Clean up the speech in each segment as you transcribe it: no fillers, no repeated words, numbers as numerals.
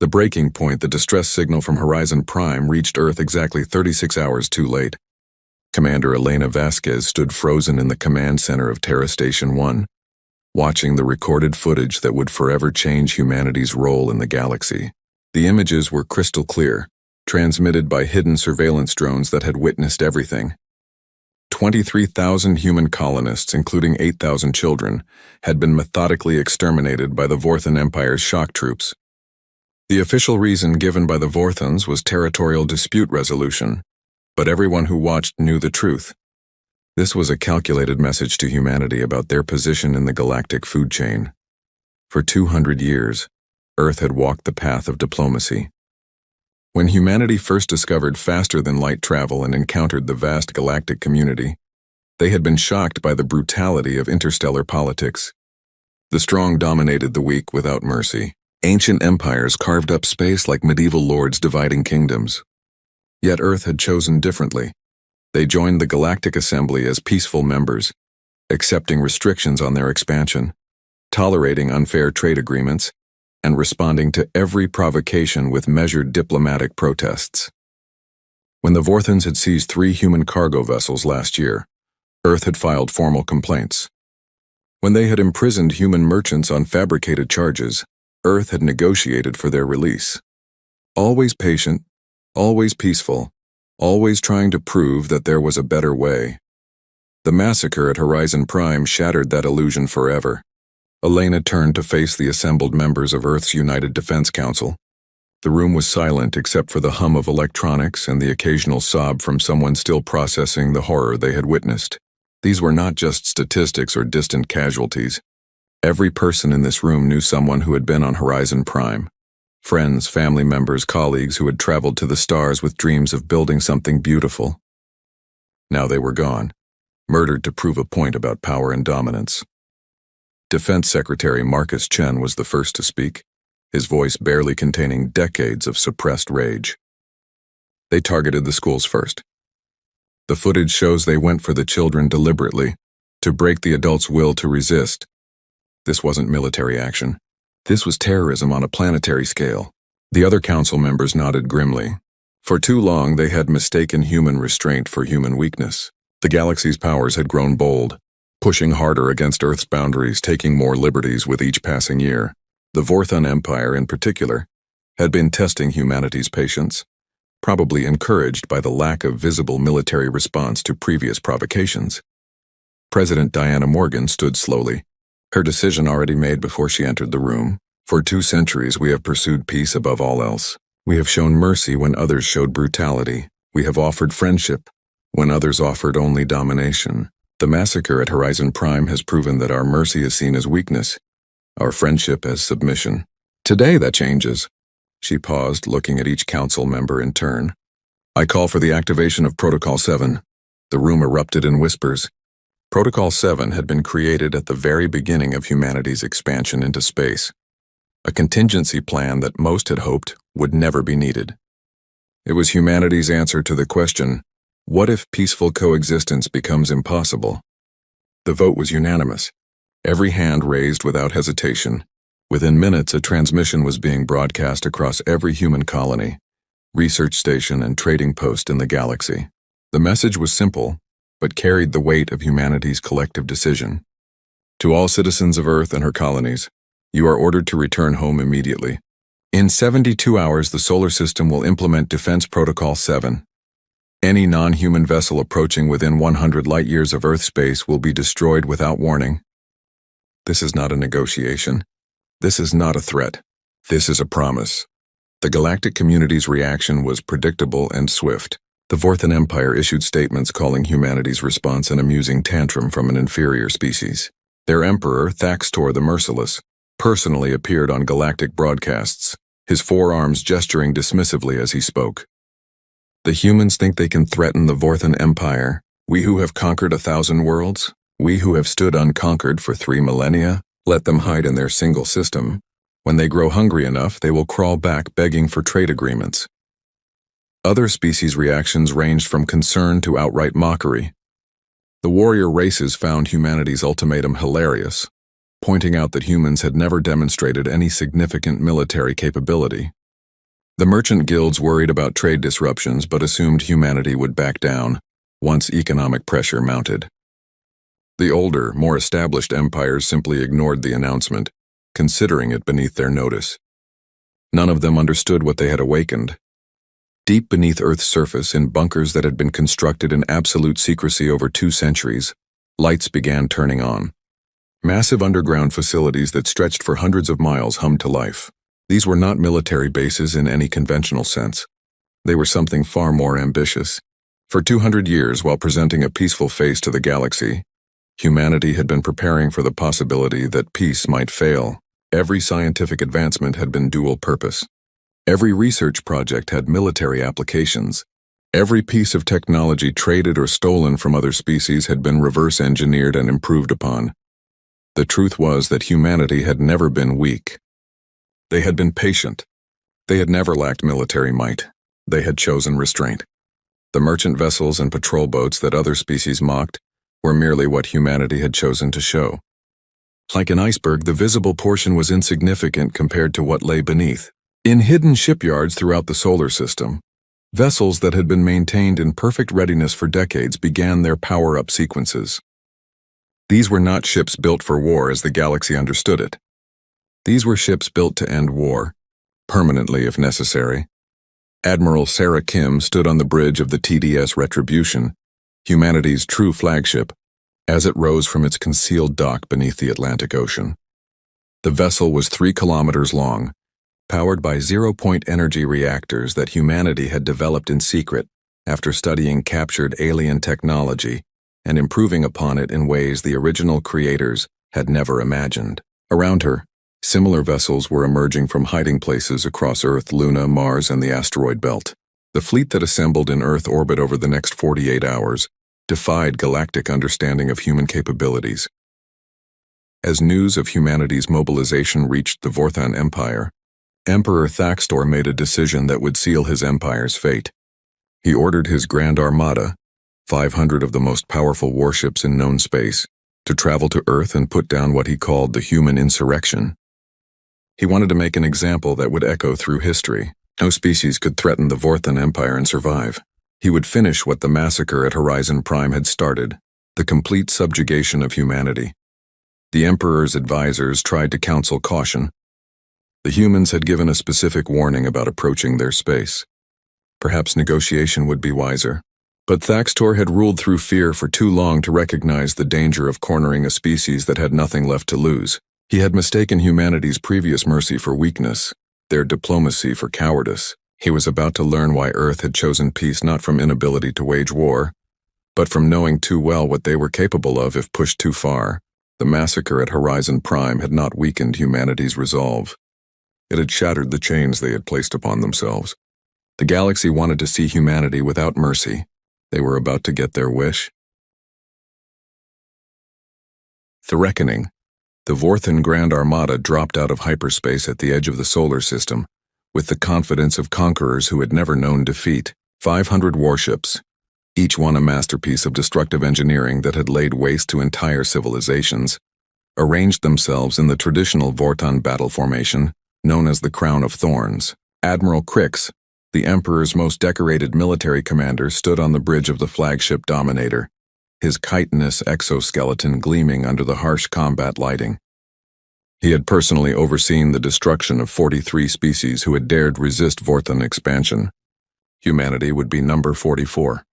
The breaking point, the distress signal from Horizon Prime, reached Earth exactly 36 hours too late. Commander Elena Vasquez stood frozen in the command center of Terra Station 1, watching the recorded footage that would forever change humanity's role in the galaxy. The images were crystal clear, transmitted by hidden surveillance drones that had witnessed everything. 23,000 human colonists, including 8,000 children, had been methodically exterminated by the Vorthan Empire's shock troops. The official reason given by the Vorthans was territorial dispute resolution, but everyone who watched knew the truth. This was a calculated message to humanity about their position in the galactic food chain. For 200 years, Earth had walked the path of diplomacy. When humanity first discovered faster-than-light travel and encountered the vast galactic community, they had been shocked by the brutality of interstellar politics. The strong dominated the weak without mercy. Ancient empires carved up space like medieval lords dividing kingdoms. Yet Earth had chosen differently. They joined the Galactic Assembly as peaceful members, accepting restrictions on their expansion, tolerating unfair trade agreements, and responding to every provocation with measured diplomatic protests. When the Vorthans had seized 3 human cargo vessels last year, Earth had filed formal complaints. When they had imprisoned human merchants on fabricated charges, Earth had negotiated for their release. Always patient, always peaceful, always trying to prove that there was a better way. The massacre at Horizon Prime shattered that illusion forever. Elena turned to face the assembled members of Earth's United Defense Council. The room was silent except for the hum of electronics and the occasional sob from someone still processing the horror they had witnessed. These were not just statistics or distant casualties. Every person in this room knew someone who had been on Horizon Prime. Friends, family members, colleagues who had traveled to the stars with dreams of building something beautiful. Now they were gone, murdered to prove a point about power and dominance. Defense Secretary Marcus Chen was the first to speak, his voice barely containing decades of suppressed rage. They targeted the schools first. The footage shows they went for the children deliberately, to break the adults' will to resist. This wasn't military action. This was terrorism on a planetary scale. The other council members nodded grimly. For too long, they had mistaken human restraint for human weakness. The galaxy's powers had grown bold, pushing harder against Earth's boundaries, taking more liberties with each passing year. The Vorthan Empire, in particular, had been testing humanity's patience, probably encouraged by the lack of visible military response to previous provocations. President Diana Morgan stood slowly, her decision already made before she entered the room. For 2 centuries, we have pursued peace above all else. We have shown mercy when others showed brutality. We have offered friendship when others offered only domination. The massacre at Horizon Prime has proven that our mercy is seen as weakness, our friendship as submission. Today that changes. She paused, looking at each council member in turn. I call for the activation of Protocol 7. The room erupted in whispers. Protocol 7 had been created at the very beginning of humanity's expansion into space, a contingency plan that most had hoped would never be needed. It was humanity's answer to the question, what if peaceful coexistence becomes impossible? The vote was unanimous. Every hand raised without hesitation. Within minutes, a transmission was being broadcast across every human colony, research station, and trading post in the galaxy. The message was simple, but carried the weight of humanity's collective decision. To all citizens of Earth and her colonies, you are ordered to return home immediately. In 72 hours, the solar system will implement Defense Protocol 7. Any non-human vessel approaching within 100 light-years of Earth space will be destroyed without warning. This is not a negotiation. This is not a threat. This is a promise. The galactic community's reaction was predictable and swift. The Vorthan Empire issued statements calling humanity's response an amusing tantrum from an inferior species. Their emperor, Thaxtor the Merciless, personally appeared on galactic broadcasts, his forearms gesturing dismissively as he spoke. The humans think they can threaten the Vorthan Empire, we who have conquered 1,000 worlds, we who have stood unconquered for 3 millennia, let them hide in their single system. When they grow hungry enough, they will crawl back begging for trade agreements. Other species' reactions ranged from concern to outright mockery. The warrior races found humanity's ultimatum hilarious, pointing out that humans had never demonstrated any significant military capability. The merchant guilds worried about trade disruptions but assumed humanity would back down once economic pressure mounted. The older, more established empires simply ignored the announcement, considering it beneath their notice. None of them understood what they had awakened. Deep beneath Earth's surface, in bunkers that had been constructed in absolute secrecy over 2 centuries, lights began turning on. Massive underground facilities that stretched for hundreds of miles hummed to life. These were not military bases in any conventional sense. They were something far more ambitious. For 200 years, while presenting a peaceful face to the galaxy, humanity had been preparing for the possibility that peace might fail. Every scientific advancement had been dual purpose. Every research project had military applications. Every piece of technology traded or stolen from other species had been reverse engineered and improved upon. The truth was that humanity had never been weak. They had been patient. They had never lacked military might. They had chosen restraint. The merchant vessels and patrol boats that other species mocked were merely what humanity had chosen to show. Like an iceberg, the visible portion was insignificant compared to what lay beneath. In hidden shipyards throughout the solar system, vessels that had been maintained in perfect readiness for decades began their power-up sequences. These were not ships built for war as the galaxy understood it. These were ships built to end war, permanently if necessary. Admiral Sarah Kim stood on the bridge of the TDS Retribution, humanity's true flagship, as it rose from its concealed dock beneath the Atlantic Ocean. The vessel was 3 kilometers long, powered by zero-point energy reactors that humanity had developed in secret after studying captured alien technology and improving upon it in ways the original creators had never imagined. Around her, similar vessels were emerging from hiding places across Earth, Luna, Mars, and the asteroid belt. The fleet that assembled in Earth orbit over the next 48 hours defied galactic understanding of human capabilities. As news of humanity's mobilization reached the Vorthon Empire, Emperor Thaxtor made a decision that would seal his empire's fate. He ordered his Grand Armada, 500 of the most powerful warships in known space, to travel to Earth and put down what he called the human insurrection. He wanted to make an example that would echo through history. No species could threaten the Vorthon Empire and survive. He would finish what the massacre at Horizon Prime had started, the complete subjugation of humanity. The Emperor's advisors tried to counsel caution. The humans had given a specific warning about approaching their space. Perhaps negotiation would be wiser. But Thaxtor had ruled through fear for too long to recognize the danger of cornering a species that had nothing left to lose. He had mistaken humanity's previous mercy for weakness, their diplomacy for cowardice. He was about to learn why Earth had chosen peace not from inability to wage war, but from knowing too well what they were capable of if pushed too far. The massacre at Horizon Prime had not weakened humanity's resolve. It had shattered the chains they had placed upon themselves. The galaxy wanted to see humanity without mercy. They were about to get their wish. The Reckoning. The Vorthon Grand Armada dropped out of hyperspace at the edge of the solar system, with the confidence of conquerors who had never known defeat. 500 warships, each one a masterpiece of destructive engineering that had laid waste to entire civilizations, arranged themselves in the traditional Vorthon battle formation, known as the Crown of Thorns. Admiral Crix, the Emperor's most decorated military commander, stood on the bridge of the flagship Dominator, his chitinous exoskeleton gleaming under the harsh combat lighting. He had personally overseen the destruction of 43 species who had dared resist Vorthon expansion. Humanity would be number 44.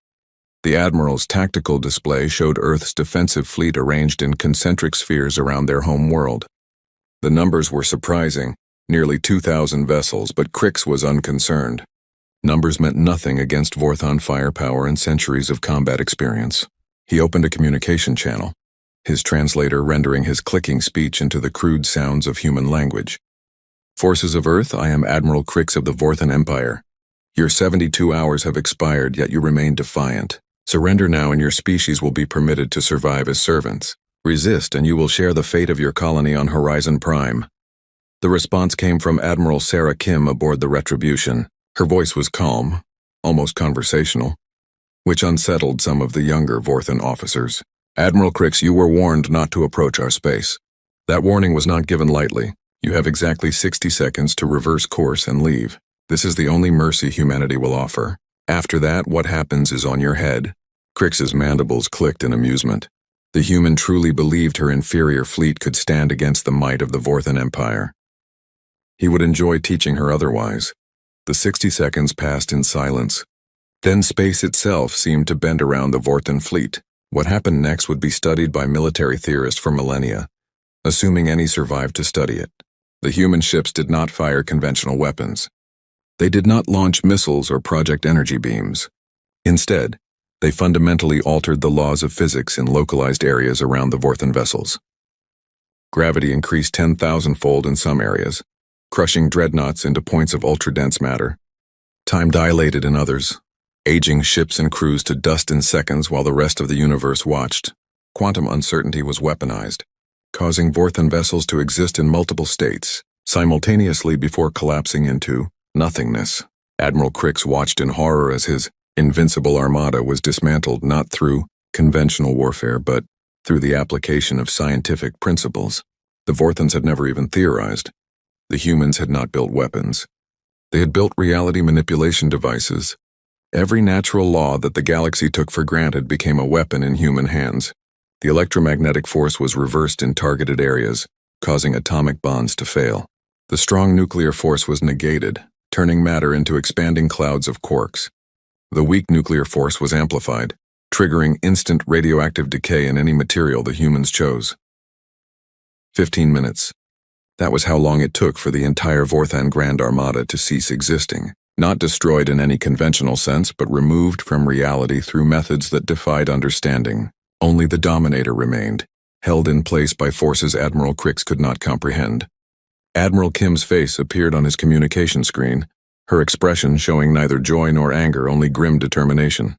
The Admiral's tactical display showed Earth's defensive fleet arranged in concentric spheres around their home world. The numbers were surprising, nearly 2,000 vessels, but Crix was unconcerned. Numbers meant nothing against Vorthon firepower and centuries of combat experience. He opened a communication channel, his translator rendering his clicking speech into the crude sounds of human language. Forces of Earth, I am Admiral Crix of the Vorthon Empire. Your 72 hours have expired, yet you remain defiant. Surrender now and your species will be permitted to survive as servants. Resist and you will share the fate of your colony on Horizon Prime. The response came from Admiral Sarah Kim aboard the Retribution. Her voice was calm, almost conversational, which unsettled some of the younger Vorthon officers. Admiral Crix, you were warned not to approach our space. That warning was not given lightly. You have exactly 60 seconds to reverse course and leave. This is the only mercy humanity will offer. After that, what happens is on your head." Crix's mandibles clicked in amusement. The human truly believed her inferior fleet could stand against the might of the Vorthan Empire. He would enjoy teaching her otherwise. The 60 seconds passed in silence. Then space itself seemed to bend around the Vorthan fleet. What happened next would be studied by military theorists for millennia, assuming any survived to study it. The human ships did not fire conventional weapons. They did not launch missiles or project energy beams. Instead, they fundamentally altered the laws of physics in localized areas around the Vorthan vessels. Gravity increased 10,000-fold in some areas, crushing dreadnoughts into points of ultra-dense matter. Time dilated in others, aging ships and crews to dust in seconds while the rest of the universe watched. Quantum uncertainty was weaponized, causing Vorthan vessels to exist in multiple states, simultaneously before collapsing into nothingness. Admiral Crix watched in horror as his invincible armada was dismantled not through conventional warfare but through the application of scientific principles. The Vorthans had never even theorized. The humans had not built weapons. They had built reality manipulation devices. Every natural law that the galaxy took for granted became a weapon in human hands. The electromagnetic force was reversed in targeted areas, causing atomic bonds to fail. The strong nuclear force was negated, turning matter into expanding clouds of quarks. The weak nuclear force was amplified, triggering instant radioactive decay in any material the humans chose. 15 minutes. That was how long it took for the entire Vorthan Grand Armada to cease existing, not destroyed in any conventional sense, but removed from reality through methods that defied understanding. Only the Dominator remained, held in place by forces Admiral Crix could not comprehend. Admiral Kim's face appeared on his communication screen, her expression showing neither joy nor anger, only grim determination.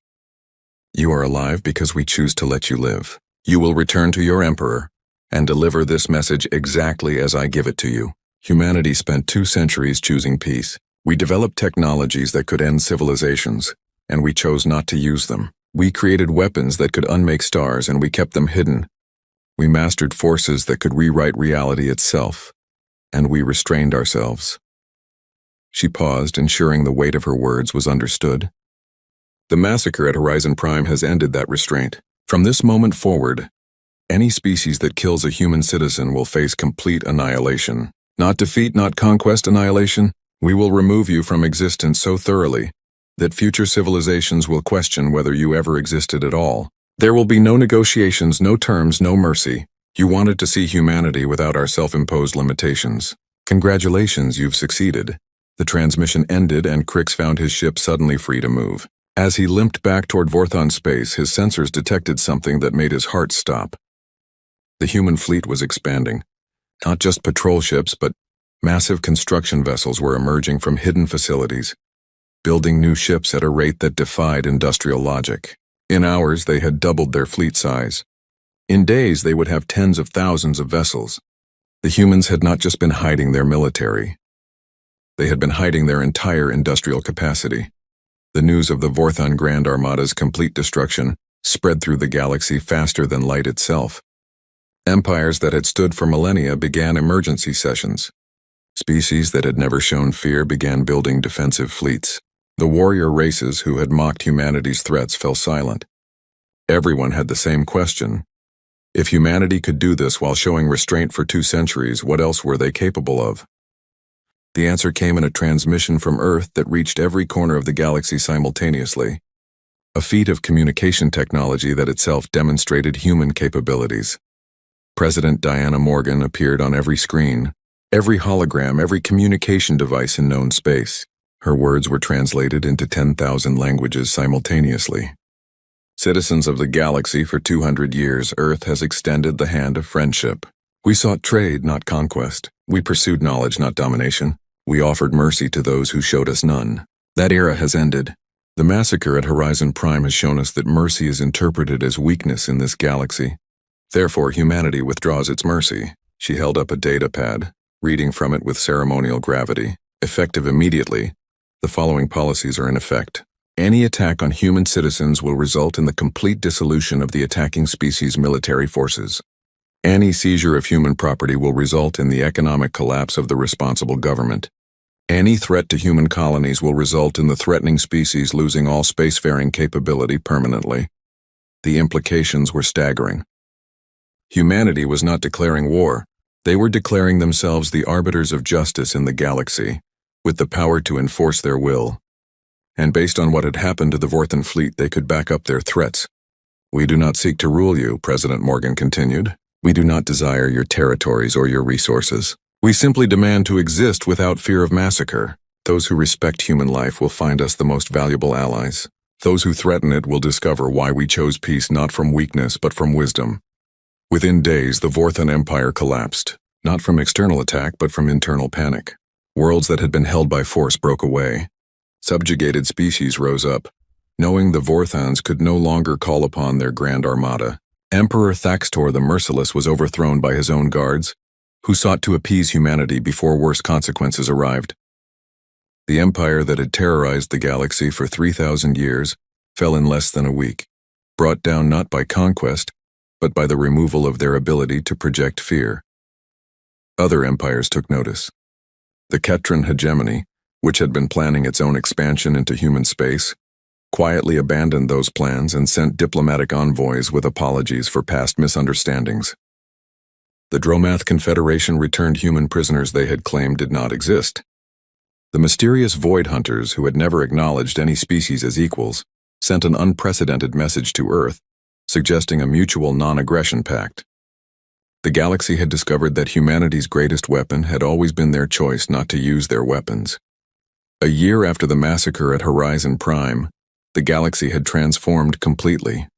"You are alive because we choose to let you live. You will return to your Emperor and deliver this message exactly as I give it to you. Humanity spent 2 centuries choosing peace. We developed technologies that could end civilizations, and we chose not to use them. We created weapons that could unmake stars, and we kept them hidden. We mastered forces that could rewrite reality itself, and we restrained ourselves." She paused, ensuring the weight of her words was understood. "The massacre at Horizon Prime has ended that restraint. From this moment forward, any species that kills a human citizen will face complete annihilation. Not defeat, not conquest, annihilation. We will remove you from existence so thoroughly that future civilizations will question whether you ever existed at all. There will be no negotiations, no terms, no mercy. You wanted to see humanity without our self-imposed limitations. Congratulations, you've succeeded." The transmission ended and Crix found his ship suddenly free to move. As he limped back toward Vorthon space, his sensors detected something that made his heart stop. The human fleet was expanding. Not just patrol ships, but massive construction vessels were emerging from hidden facilities, building new ships at a rate that defied industrial logic. In hours, they had doubled their fleet size. In days, they would have tens of thousands of vessels. The humans had not just been hiding their military. They had been hiding their entire industrial capacity. The news of the Vorthan Grand Armada's complete destruction spread through the galaxy faster than light itself. Empires that had stood for millennia began emergency sessions. Species that had never shown fear began building defensive fleets. The warrior races who had mocked humanity's threats fell silent. Everyone had the same question. If humanity could do this while showing restraint for 2 centuries, what else were they capable of? The answer came in a transmission from Earth that reached every corner of the galaxy simultaneously. A feat of communication technology that itself demonstrated human capabilities. President Diana Morgan appeared on every screen, every hologram, every communication device in known space. Her words were translated into 10,000 languages simultaneously. "Citizens of the galaxy, for 200 years, Earth has extended the hand of friendship. We sought trade, not conquest. We pursued knowledge, not domination. We offered mercy to those who showed us none. That era has ended. The massacre at Horizon Prime has shown us that mercy is interpreted as weakness in this galaxy. Therefore, humanity withdraws its mercy." She held up a data pad, reading from it with ceremonial gravity. "Effective immediately, the following policies are in effect. Any attack on human citizens will result in the complete dissolution of the attacking species' military forces. Any seizure of human property will result in the economic collapse of the responsible government. Any threat to human colonies will result in the threatening species losing all spacefaring capability permanently. The implications were staggering. Humanity was not declaring war. They were declaring themselves the arbiters of justice in the galaxy, with the power to enforce their will. And based on what had happened to the Vorthan fleet, they could back up their threats. "We do not seek to rule you," President Morgan continued. "We do not desire your territories or your resources. We simply demand to exist without fear of massacre. Those who respect human life will find us the most valuable allies. Those who threaten it will discover why we chose peace not from weakness but from wisdom." Within days, the Vorthan Empire collapsed, not from external attack but from internal panic. Worlds that had been held by force broke away. Subjugated species rose up, knowing the Vorthans could no longer call upon their grand armada. Emperor Thaxtor the Merciless was overthrown by his own guards, who sought to appease humanity before worse consequences arrived. The empire that had terrorized the galaxy for 3,000 years fell in less than a week, brought down not by conquest, but by the removal of their ability to project fear. Other empires took notice. The Ketran hegemony, which had been planning its own expansion into human space, quietly abandoned those plans and sent diplomatic envoys with apologies for past misunderstandings. The Dromath Confederation returned human prisoners they had claimed did not exist. The mysterious Void Hunters, who had never acknowledged any species as equals, sent an unprecedented message to Earth, suggesting a mutual non-aggression pact. The galaxy had discovered that humanity's greatest weapon had always been their choice not to use their weapons. A year after the massacre at Horizon Prime, the galaxy had transformed completely.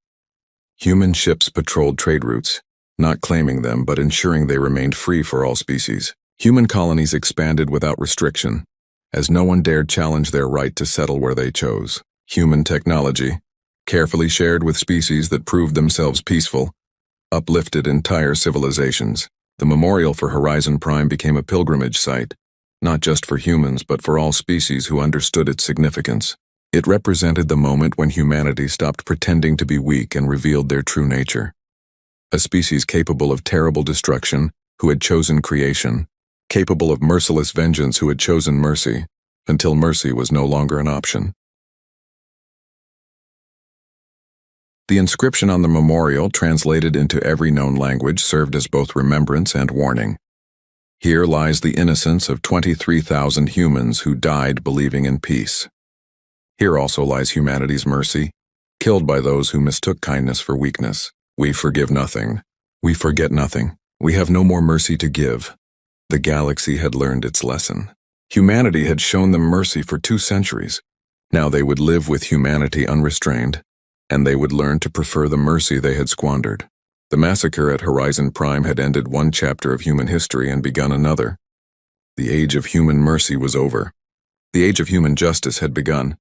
Human ships patrolled trade routes, not claiming them but ensuring they remained free for all species. Human colonies expanded without restriction, as no one dared challenge their right to settle where they chose. Human technology, carefully shared with species that proved themselves peaceful, uplifted entire civilizations. The memorial for Horizon Prime became a pilgrimage site, not just for humans but for all species who understood its significance. It represented the moment when humanity stopped pretending to be weak and revealed their true nature. A species capable of terrible destruction, who had chosen creation, capable of merciless vengeance, who had chosen mercy, until mercy was no longer an option. The inscription on the memorial, translated into every known language, served as both remembrance and warning. Here lies the innocence of 23,000 humans who died believing in peace. Here also lies humanity's mercy, killed by those who mistook kindness for weakness. We forgive nothing. We forget nothing. We have no more mercy to give. The galaxy had learned its lesson. Humanity had shown them mercy for 2 centuries. Now they would live with humanity unrestrained, and they would learn to prefer the mercy they had squandered. The massacre at Horizon Prime had ended one chapter of human history and begun another. The age of human mercy was over. The age of human justice had begun.